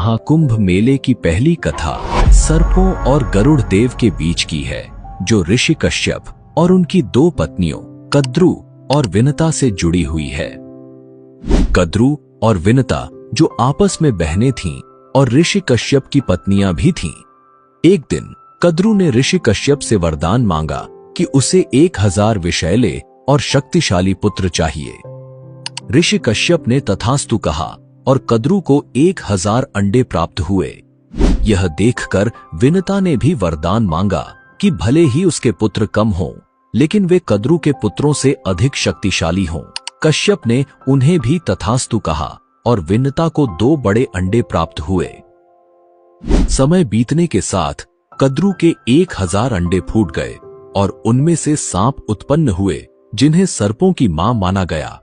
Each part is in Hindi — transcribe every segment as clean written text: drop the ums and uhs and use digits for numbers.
महाकुंभ मेले की पहली कथा सर्पों और गरुड़ देव के बीच की है, जो ऋषि कश्यप और उनकी दो पत्नियों कद्रु और विनता से जुड़ी हुई है। कद्रु और विनता जो आपस में बहनें थीं और ऋषि कश्यप की पत्नियां भी थीं। एक दिन कद्रु ने ऋषि कश्यप से वरदान मांगा कि उसे 1000 विषैले और शक्तिशाली पुत्र चाहिए। ऋषि कश्यप ने तथास्तु कहा और कद्रु को 1000 अंडे प्राप्त हुए। यह देखकर विनता ने भी वरदान मांगा कि भले ही उसके पुत्र कम हों, लेकिन वे कद्रु के पुत्रों से अधिक शक्तिशाली हों। कश्यप ने उन्हें भी तथास्तु कहा और विनता को 2 बड़े अंडे प्राप्त हुए। समय बीतने के साथ कद्रु के 1000 अंडे फूट गए और उनमें से सांप उत्पन्न हुए, जिन्हें सर्पों की मां माना गया।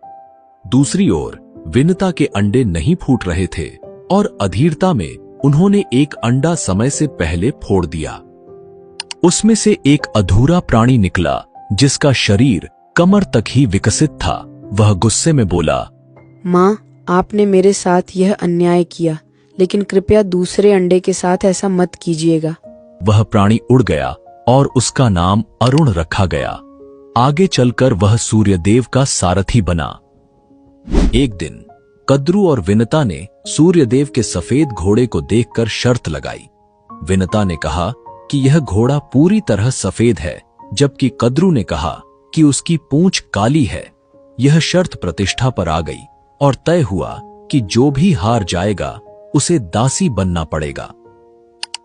दूसरी ओर विनता के अंडे नहीं फूट रहे थे और अधीरता में उन्होंने एक अंडा समय से पहले फोड़ दिया। उसमें से एक अधूरा प्राणी निकला, जिसका शरीर कमर तक ही विकसित था। वह गुस्से में बोला, मां, आपने मेरे साथ यह अन्याय किया, लेकिन कृपया दूसरे अंडे के साथ ऐसा मत कीजिएगा। वह प्राणी उड़ गया और उसका नाम अरुण रखा गया। आगे चलकर वह सूर्यदेव का सारथी बना। एक दिन कद्रु और विनता ने सूर्यदेव के सफेद घोड़े को देखकर शर्त लगाई। विनता ने कहा कि यह घोड़ा पूरी तरह सफेद है, जबकि कद्रु ने कहा कि उसकी पूंछ काली है। यह शर्त प्रतिष्ठा पर आ गई और तय हुआ कि जो भी हार जाएगा उसे दासी बनना पड़ेगा।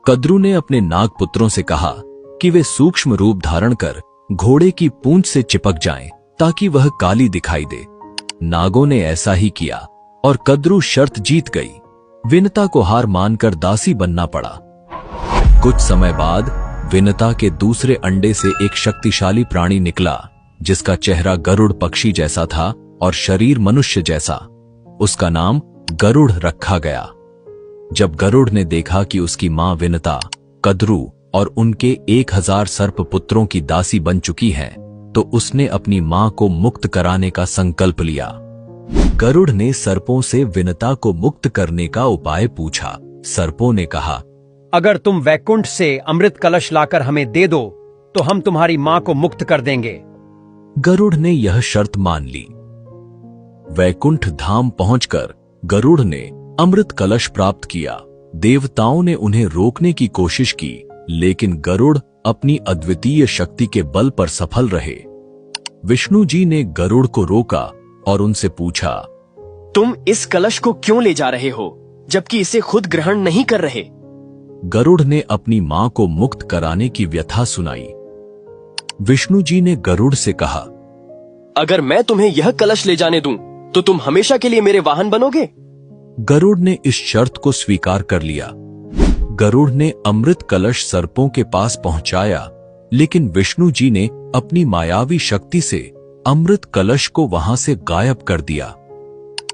कद्रु ने अपने नागपुत्रों से कहा कि वे सूक्ष्म रूप धारण कर घोड़े की पूंछ से चिपक जाएं, ताकि वह काली दिखाई दे। नागों ने ऐसा ही किया और कद्रु शर्त जीत गई। विनता को हार मानकर दासी बनना पड़ा। कुछ समय बाद विनता के दूसरे अंडे से एक शक्तिशाली प्राणी निकला, जिसका चेहरा गरुड़ पक्षी जैसा था और शरीर मनुष्य जैसा। उसका नाम गरुड़ रखा गया। जब गरुड़ ने देखा कि उसकी मां विनता कद्रु और उनके 1000 सर्प पुत्रों की दासी बन चुकी हैं, तो उसने अपनी मां को मुक्त कराने का संकल्प लिया। गरुड़ ने सर्पों से विनता को मुक्त करने का उपाय पूछा। सर्पों ने कहा, अगर तुम वैकुंठ से अमृत कलश लाकर हमें दे दो, तो हम तुम्हारी मां को मुक्त कर देंगे। गरुड़ ने यह शर्त मान ली। वैकुंठ धाम पहुंचकर गरुड़ ने अमृत कलश प्राप्त किया। देवताओं ने उन्हें रोकने की कोशिश की, लेकिन गरुड़ अपनी अद्वितीय शक्ति के बल पर सफल रहे। विष्णु जी ने गरुड़ को रोका और उनसे पूछा, तुम इस कलश को क्यों ले जा रहे हो, जबकि इसे खुद ग्रहण नहीं कर रहे? गरुड़ ने अपनी मां को मुक्त कराने की व्यथा सुनाई। विष्णु जी ने गरुड़ से कहा, अगर मैं तुम्हें यह कलश ले जाने दूं, तो तुम हमेशा के लिए मेरे वाहन बनोगे? गरुड़ ने इस शर्त को स्वीकार कर लिया। गरुड़ ने अमृत कलश सर्पों के पास पहुंचाया, लेकिन विष्णु जी ने अपनी मायावी शक्ति से अमृत कलश को वहां से गायब कर दिया।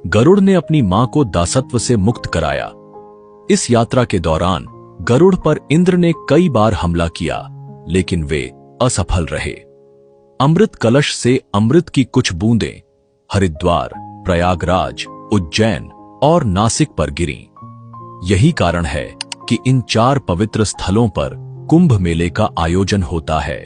गरुड़ ने अपनी मां को दासत्व से मुक्त कराया। इस यात्रा के दौरान गरुड़ पर इंद्र ने कई बार हमला किया, लेकिन वे असफल रहे। अमृत कलश से अमृत की कुछ बूंदें हरिद्वार, प्रयागराज, उज्जैन और नासिक पर गिरीं। यही कारण है कि इन 4 पवित्र स्थलों पर कुंभ मेले का आयोजन होता है।